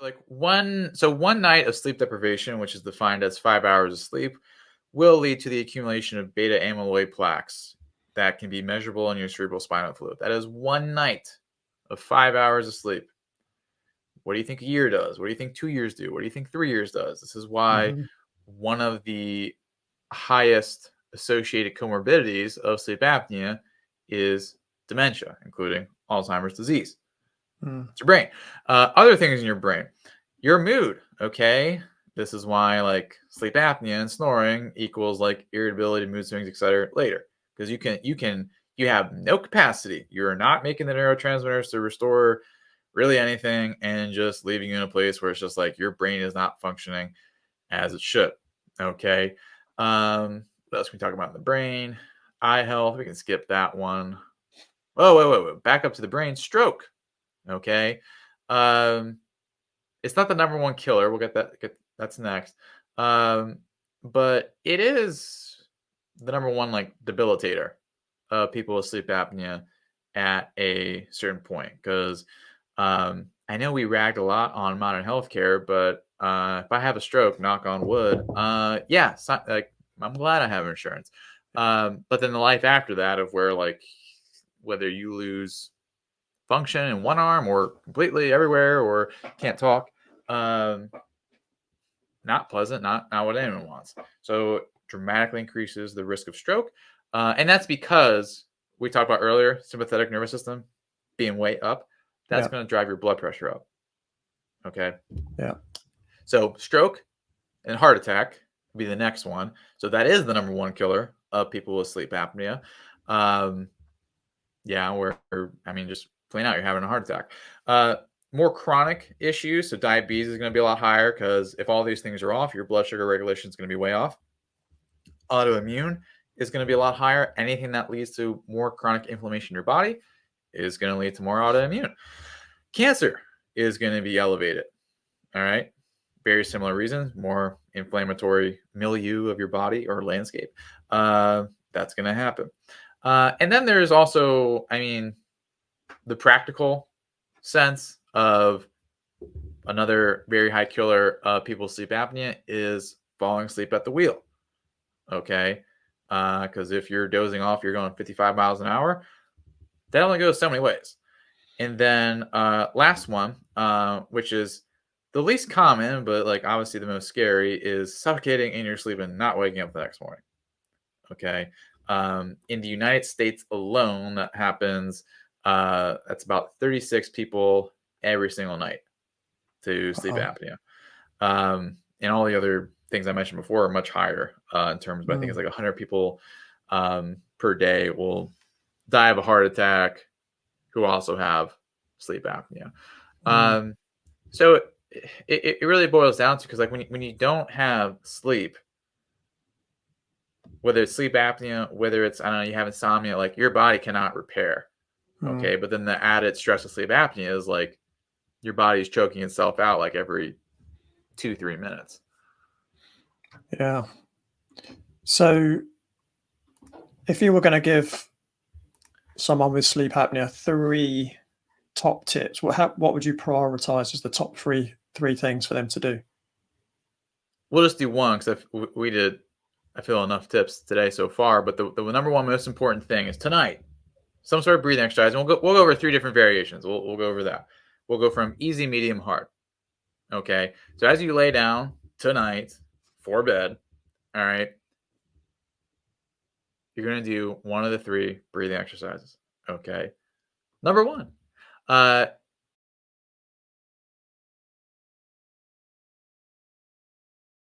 like one night of sleep deprivation, which is defined as 5 hours of sleep, will lead to the accumulation of beta amyloid plaques that can be measurable in your cerebral spinal fluid. That is one night of 5 hours of sleep. What do you think a year does? What do you think 2 years do? What do you think 3 years does? This is why one of the highest associated comorbidities of sleep apnea is dementia, including Alzheimer's disease. It's your brain. Other things in your brain, your mood. Okay, this is why like sleep apnea and snoring equals like irritability, mood swings, etc. later, because you have no capacity. You're not making the neurotransmitters to restore really anything, and just leaving you in a place where it's just like your brain is not functioning as it should. Okay. What else can we talk about in the brain? Eye health. We can skip that one. Oh, wait. Back up to the brain. Stroke. Okay. It's not the number one killer. We'll that's next. But it is the number one like debilitator of people with sleep apnea at a certain point. Because I know we ragged a lot on modern healthcare, but if I have a stroke, knock on wood, yeah, like I'm glad I have insurance. But then the life after that of where like whether you lose function in one arm or completely everywhere or can't talk, not pleasant, not what anyone wants. So dramatically increases the risk of stroke, and that's because we talked about earlier sympathetic nervous system being way up. That's going to drive your blood pressure up. Okay. Yeah. So stroke and heart attack will be the next one. So that is the number one killer of people with sleep apnea. Yeah, just plain out, you're having a heart attack. More chronic issues. So diabetes is going to be a lot higher because if all these things are off, your blood sugar regulation is going to be way off. Autoimmune is going to be a lot higher. Anything that leads to more chronic inflammation in your body is going to lead to more autoimmune. Cancer is going to be elevated. All right. Very similar reasons, more inflammatory milieu of your body or landscape. That's going to happen. And then there's also, the practical sense of another very high killer of people's sleep apnea is falling asleep at the wheel. Okay. Because if you're dozing off, you're going 55 miles an hour. That only goes so many ways. And then last one, which is the least common, but like obviously the most scary, is suffocating in your sleep and not waking up the next morning. Okay. In the United States alone, that happens. That's about 36 people every single night to sleep apnea. And all the other things I mentioned before are much higher in terms of, I think it's like 100 people per day will die of a heart attack who also have sleep apnea. So it really boils down to, because like when you don't have sleep, whether it's sleep apnea, whether it's, I don't know, you have insomnia, like your body cannot repair. Okay. But then the added stress of sleep apnea is like your body's choking itself out like every 2-3 minutes. Yeah. So if you were going to give someone with sleep apnea 3 top tips, what would you prioritize as the top three things for them to do? We'll just do one because we did, I feel, enough tips today so far. But the number one most important thing is tonight, some sort of breathing exercise. And we'll go over 3 different variations. We'll go over that. We'll go from easy, medium, hard. Okay. So as you lay down tonight for bed, all right, you're going to do one of the 3 breathing exercises. Okay. Number 1,